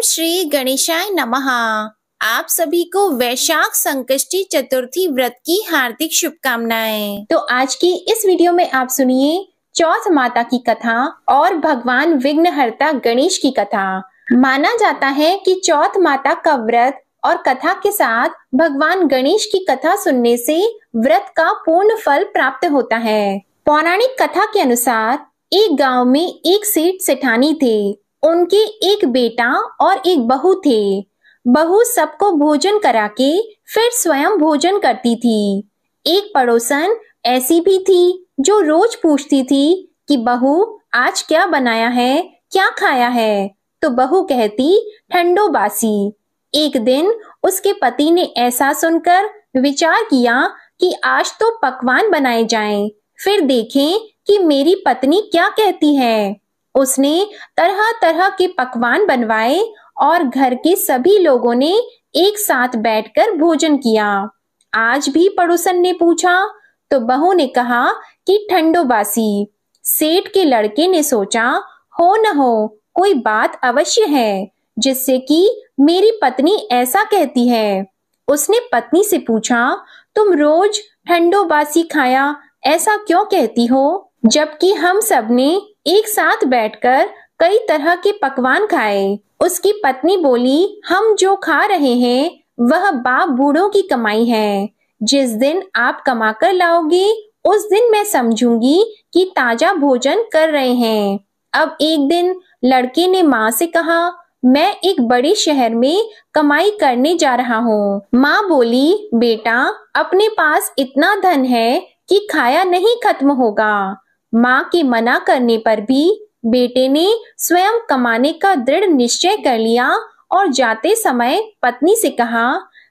श्री गणेशाय नमः। आप सभी को वैशाख संकष्टी चतुर्थी व्रत की हार्दिक शुभकामनाएं। तो आज की इस वीडियो में आप सुनिए चौथ माता की कथा और भगवान विघ्नहर्ता गणेश की कथा। माना जाता है कि चौथ माता का व्रत और कथा के साथ भगवान गणेश की कथा सुनने से व्रत का पूर्ण फल प्राप्त होता है। पौराणिक कथा के अनुसार एक गांव में एक सेठ सेठानी थे। उनके एक बेटा और एक बहू थे। बहू सबको भोजन करा के फिर स्वयं भोजन करती थी। एक पड़ोसन ऐसी भी थी जो रोज पूछती थी कि बहू आज क्या बनाया है, क्या खाया है। तो बहू कहती ठंडो बासी। एक दिन उसके पति ने ऐसा सुनकर विचार किया कि आज तो पकवान बनाए जाएं, फिर देखें कि मेरी पत्नी क्या कहती है। उसने तरह तरह के पकवान बनवाए और घर के सभी लोगों ने एक साथ बैठकर भोजन किया। आज भी पड़ोसन ने पूछा तो बहू ने कहा कि ठंडो बासी। सेठ के लड़के ने सोचा हो न हो कोई बात अवश्य है जिससे कि मेरी पत्नी ऐसा कहती है। उसने पत्नी से पूछा तुम रोज ठंडो बासी खाया ऐसा क्यों कहती हो, जबकि हम सबने एक साथ बैठकर कई तरह के पकवान खाए। उसकी पत्नी बोली हम जो खा रहे हैं वह बाप बूढ़ों की कमाई है। जिस दिन आप कमा कर लाओगे उस दिन मैं समझूंगी कि ताजा भोजन कर रहे हैं। अब एक दिन लड़के ने माँ से कहा मैं एक बड़े शहर में कमाई करने जा रहा हूँ। माँ बोली बेटा अपने पास इतना धन है कि खाया नहीं खत्म होगा। माँ के मना करने पर भी बेटे ने स्वयं कमाने का दृढ़ निश्चय कर लिया और जाते समय पत्नी से कहा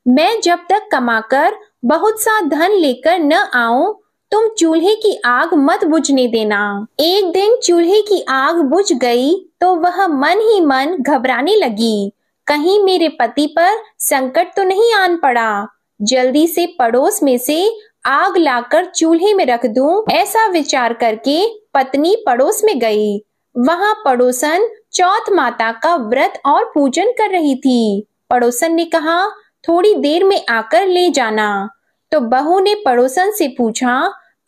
मैं जब तक कमाकर बहुत सा धन लेकर न आऊं तुम चूल्हे की आग मत बुझने देना। एक दिन चूल्हे की आग बुझ गई तो वह मन ही मन घबराने लगी, कहीं मेरे पति पर संकट तो नहीं आन पड़ा। जल्दी से पड़ोस में से आग लाकर चूल्हे में रख दूं, ऐसा विचार करके पत्नी पड़ोस में गई। वहां पड़ोसन चौथ माता का व्रत और पूजन कर रही थी। पड़ोसन ने कहा थोड़ी देर में आकर ले जाना। तो बहू ने पड़ोसन से पूछा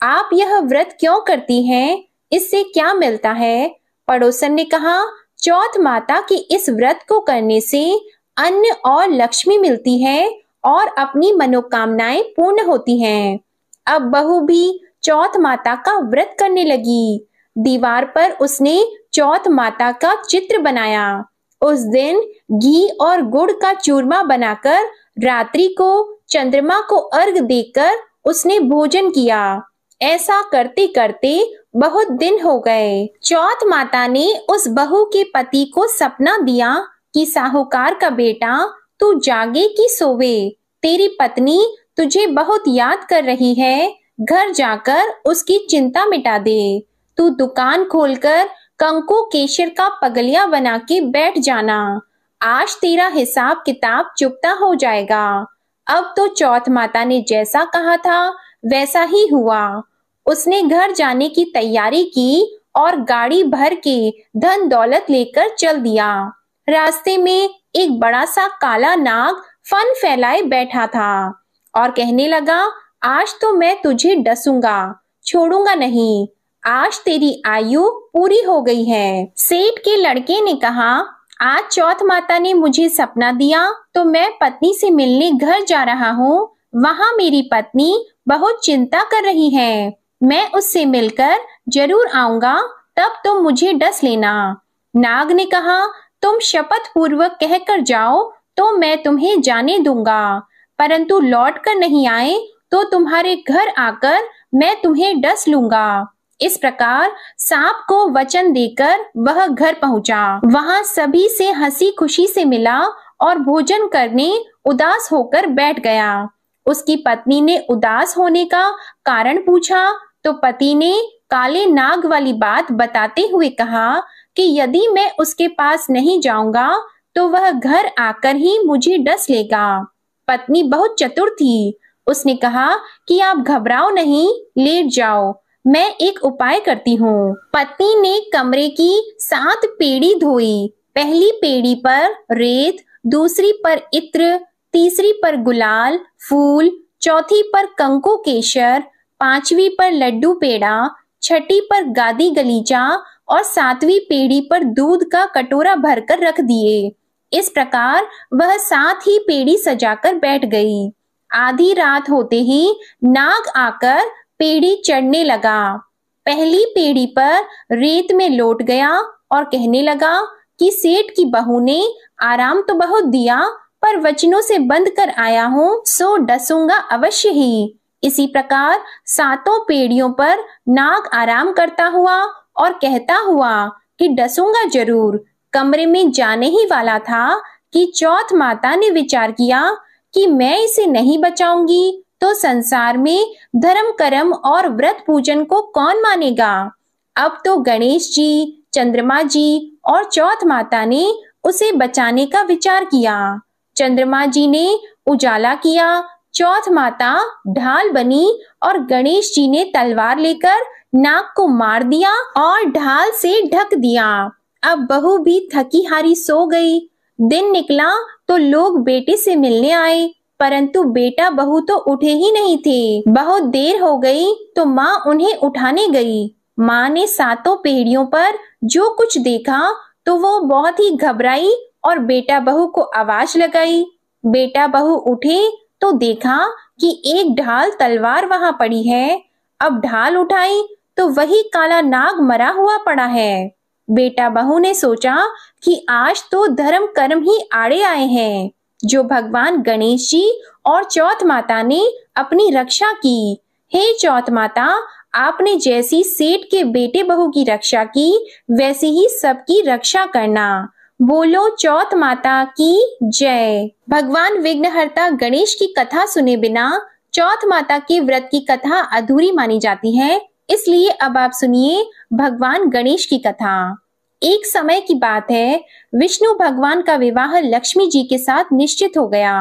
आप यह व्रत क्यों करती हैं, इससे क्या मिलता है। पड़ोसन ने कहा चौथ माता के इस व्रत को करने से अन्न और लक्ष्मी मिलती है और अपनी मनोकामनाएं पूर्ण होती हैं। अब बहू भी चौथ माता का व्रत करने लगी। दीवार पर उसने चौथ माता का चित्र बनाया। उस दिन घी और गुड़ का चूरमा बनाकर रात्रि को चंद्रमा को अर्घ देकर उसने भोजन किया। ऐसा करते करते बहुत दिन हो गए। चौथ माता ने उस बहू के पति को सपना दिया कि साहूकार का बेटा तू जागे कि सोवे, तेरी पत्नी तुझे बहुत याद कर रही है, घर जाकर उसकी चिंता मिटा दे। तू दुकान खोलकर कंकु केशर का पगलिया बना के बैठ जाना, आज तेरा हिसाब किताब चुकता हो जाएगा। अब तो चौथ माता ने जैसा कहा था वैसा ही हुआ। उसने घर जाने की तैयारी की और गाड़ी भर के धन दौलत लेकर चल दिया। रास्ते में एक बड़ा सा काला नाग फन फैलाए बैठा था और कहने लगा आज तो मैं तुझे डसूंगा, छोड़ूंगा नहीं, आज तेरी आयु पूरी हो गई है। सेठ के लड़के ने कहा आज चौथ माता ने मुझे सपना दिया तो मैं पत्नी से मिलने घर जा रहा हूँ। वहाँ मेरी पत्नी बहुत चिंता कर रही है, मैं उससे मिलकर जरूर आऊंगा, तब तुम मुझे डस लेना। नाग ने कहा तुम शपथ पूर्वक कहकर जाओ तो मैं तुम्हें जाने दूंगा, परंतु लौट कर नहीं आए तो तुम्हारे घर आकर मैं तुम्हें डस लूंगा। इस प्रकार सांप को वचन देकर वह घर पहुंचा। वहां सभी से हंसी खुशी से मिला और भोजन करने उदास होकर बैठ गया। उसकी पत्नी ने उदास होने का कारण पूछा तो पति ने काले नाग वाली बात बताते हुए कहा कि यदि मैं उसके पास नहीं जाऊंगा तो वह घर आकर ही मुझे डस लेगा। पत्नी बहुत चतुर थी। उसने कहा कि आप घबराओ नहीं, लेट जाओ, मैं एक उपाय करती हूँ। पत्नी ने कमरे की 7 पेड़ी धोई, पहली पेड़ी पर रेत, दूसरी पर इत्र, तीसरी पर गुलाल फूल, चौथी पर कंकु केशर, पांचवी पर लड्डू पेड़ा, छठी पर गादी गलीचा और सातवीं पेड़ी पर दूध का कटोरा भरकर रख दिए। इस प्रकार वह 7 ही पेड़ी सजाकर बैठ गई। आधी रात होते ही नाग आकर पेड़ी चढ़ने लगा। पहली पेड़ी पर रेत में लौट गया और कहने लगा कि सेठ की बहू ने आराम तो बहुत दिया, पर वचनों से बंध कर आया हूँ, सो डसूंगा अवश्य ही। इसी प्रकार 7 पेड़ियों पर नाग आराम करता हुआ और कहता हुआ कि डसूंगा जरूर, कमरे में जाने ही वाला था कि चौथ माता ने विचार किया कि मैं इसे नहीं बचाऊंगी तो संसार में धर्म कर्म और व्रत पूजन को कौन मानेगा। अब तो गणेश जी, चंद्रमा जी और चौथ माता ने उसे बचाने का विचार किया। चंद्रमा जी ने उजाला किया, चौथ माता ढाल बनी और गणेश जी ने तलवार लेकर नाग को मार दिया और ढाल से ढक दिया। अब बहू भी थकी हारी सो गई। दिन निकला तो लोग बेटे से मिलने आए, परंतु बेटा बहू तो उठे ही नहीं थे। बहुत देर हो गई तो माँ उन्हें उठाने गई। माँ ने 7 पेड़ियों पर जो कुछ देखा तो वो बहुत ही घबराई और बेटा बहू को आवाज लगाई। बेटा बहू उठे तो देखा कि एक ढाल तलवार वहां पड़ी है। अब ढाल उठाई तो वही काला नाग मरा हुआ पड़ा है। बेटा बहू ने सोचा कि आज तो धर्म कर्म ही आड़े आए हैं, जो भगवान गणेश जी और चौथ माता ने अपनी रक्षा की। हे चौथ माता, आपने जैसी सेठ के बेटे बहू की रक्षा की, वैसी ही सबकी रक्षा करना। बोलो चौथ माता की जय। भगवान विघ्नहर्ता गणेश की कथा सुने बिना चौथ माता के व्रत की कथा अधूरी मानी जाती है, इसलिए अब आप सुनिए भगवान गणेश की कथा। एक समय की बात है, विष्णु भगवान का विवाह लक्ष्मी जी के साथ निश्चित हो गया।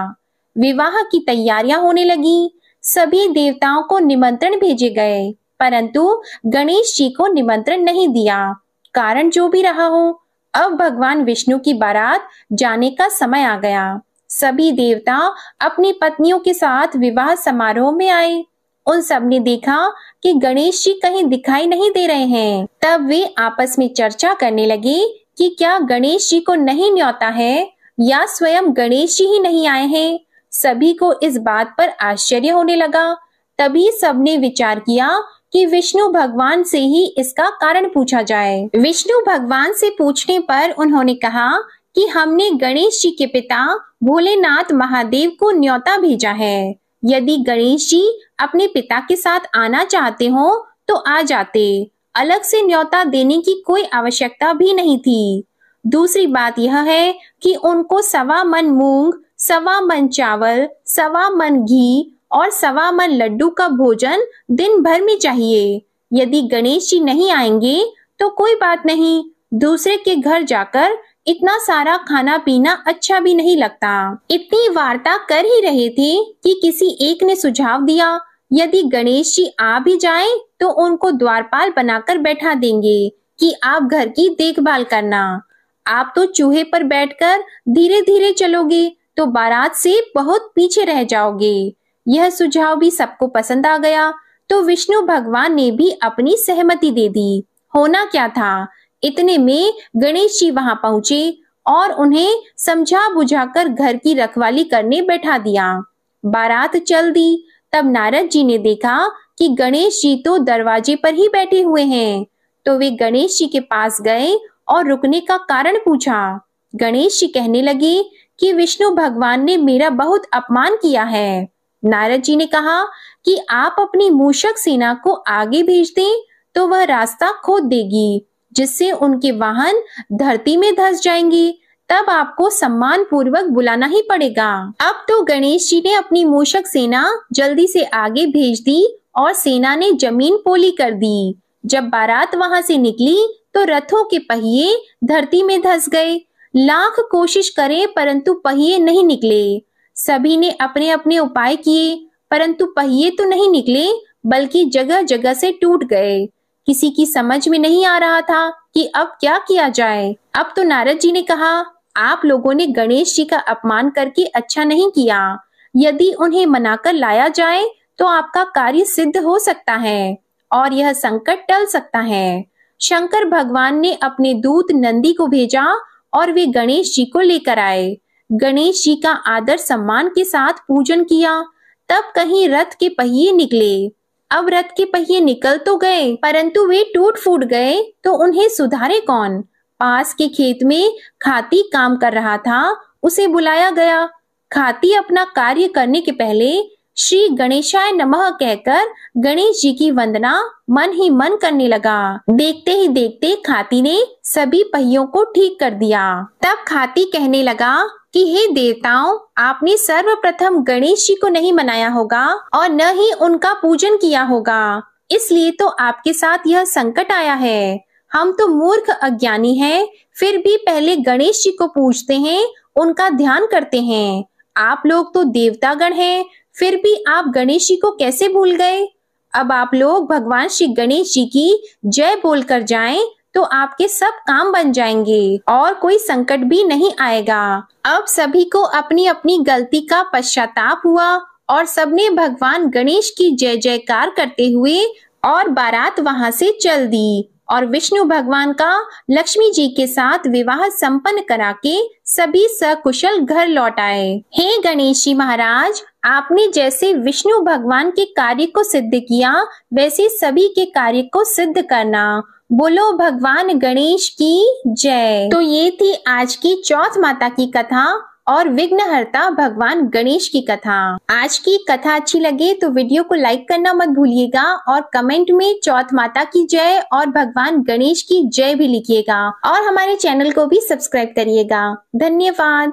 विवाह की तैयारियां होने लगी। सभी देवताओं को निमंत्रण भेजे गए, परंतु गणेश जी को निमंत्रण नहीं दिया। कारण जो भी रहा हो, अब भगवान विष्णु की बारात जाने का समय आ गया। सभी देवता अपनी पत्नियों के साथ विवाह समारोह में आए। उन सब ने देखा कि गणेश जी कहीं दिखाई नहीं दे रहे हैं। तब वे आपस में चर्चा करने लगे कि क्या गणेश जी को नहीं न्योता है या स्वयं गणेश जी ही नहीं आए हैं। सभी को इस बात पर आश्चर्य होने लगा। तभी सबने विचार किया कि विष्णु भगवान से ही इसका कारण पूछा जाए। विष्णु भगवान से पूछने पर उन्होंने कहा कि हमने गणेश जी के पिता भोलेनाथ महादेव को न्योता भेजा है। यदि गणेश जी अपने पिता के साथ आना चाहते हो तो आ जाते, अलग से न्योता देने की कोई आवश्यकता भी नहीं थी। दूसरी बात यह है कि उनको 1.25 मन मूंग, 1.25 मन चावल, 1.25 मन घी और 1.25 मन लड्डू का भोजन दिन भर में चाहिए। यदि गणेश जी नहीं आएंगे तो कोई बात नहीं, दूसरे के घर जाकर इतना सारा खाना पीना अच्छा भी नहीं लगता। इतनी वार्ता कर ही रहे थे कि किसी एक ने सुझाव दिया, यदि गणेश जी आ भी जाएं तो उनको द्वारपाल बनाकर बैठा देंगे कि आप घर की देखभाल करना। आप तो चूहे पर बैठकर धीरे धीरे चलोगे तो बारात से बहुत पीछे रह जाओगे। यह सुझाव भी सबको पसंद आ गया तो विष्णु भगवान ने भी अपनी सहमति दे दी। होना क्या था, इतने में गणेश जी वहां पहुंचे और उन्हें समझा बुझाकर घर की रखवाली करने बैठा दिया। बारात चल दी। तब नारद जी ने देखा कि गणेश जी तो दरवाजे पर ही बैठे हुए हैं, तो वे गणेश जी के पास गए और रुकने का कारण पूछा। गणेश जी कहने लगे कि विष्णु भगवान ने मेरा बहुत अपमान किया है। नारद जी ने कहा कि आप अपनी मूषक सेना को आगे भेज दें तो वह रास्ता खोद देगी, जिससे उनके वाहन धरती में धंस जाएंगे। तब आपको सम्मान पूर्वक बुलाना ही पड़ेगा। अब तो गणेश जी ने अपनी मूषक सेना जल्दी से आगे भेज दी और सेना ने जमीन पोली कर दी। जब बारात वहां से निकली तो रथों के पहिए धरती में धंस गए। लाख कोशिश करें परंतु पहिए नहीं निकले। सभी ने अपने अपने उपाय किए परंतु पहिए तो नहीं निकले, बल्कि जगह जगह से टूट गए। किसी की समझ में नहीं आ रहा था कि अब क्या किया जाए। अब तो नारद जी ने कहा, आप लोगों ने गणेश जी का अपमान करके अच्छा नहीं किया। यदि उन्हें मनाकर लाया जाए तो आपका कार्य सिद्ध हो सकता है और यह संकट टल सकता है। शंकर भगवान ने अपने दूत नंदी को भेजा और वे गणेश जी को लेकर आए। गणेश जी का आदर सम्मान के साथ पूजन किया। तब कहीं रथ के पहिए निकले। अब रथ के पहिए निकल तो गए, परंतु वे टूट फूट गए तो उन्हें सुधारे कौन। पास के खेत में खाती काम कर रहा था, उसे बुलाया गया। खाती अपना कार्य करने के पहले श्री गणेशाय नमः कहकर गणेश जी की वंदना मन ही मन करने लगा। देखते ही देखते खाती ने सभी पहियों को ठीक कर दिया। तब खाती कहने लगा कि हे देवताओं, आपने सर्वप्रथम गणेश जी को नहीं मनाया होगा और न ही उनका पूजन किया होगा, इसलिए तो आपके साथ यह संकट आया है। हम तो मूर्ख अज्ञानी हैं, फिर भी पहले गणेश जी को पूजते हैं, उनका ध्यान करते हैं। आप लोग तो देवतागण हैं, फिर भी आप गणेश जी को कैसे भूल गए। अब आप लोग भगवान श्री गणेश जी की जय बोलकर जाएं तो आपके सब काम बन जाएंगे और कोई संकट भी नहीं आएगा। अब सभी को अपनी अपनी गलती का पश्चाताप हुआ और सबने भगवान गणेश की जय जयकार करते हुए और बारात वहां से चल दी और विष्णु भगवान का लक्ष्मी जी के साथ विवाह संपन्न करा के सभी सकुशल घर लौट आए। हे गणेश जी महाराज, आपने जैसे विष्णु भगवान के कार्य को सिद्ध किया, वैसे सभी के कार्य को सिद्ध करना। बोलो भगवान गणेश की जय। तो ये थी आज की चौथ माता की कथा और विघ्नहर्ता भगवान गणेश की कथा। आज की कथा अच्छी लगे तो वीडियो को लाइक करना मत भूलिएगा और कमेंट में चौथ माता की जय और भगवान गणेश की जय भी लिखिएगा और हमारे चैनल को भी सब्सक्राइब करिएगा। धन्यवाद।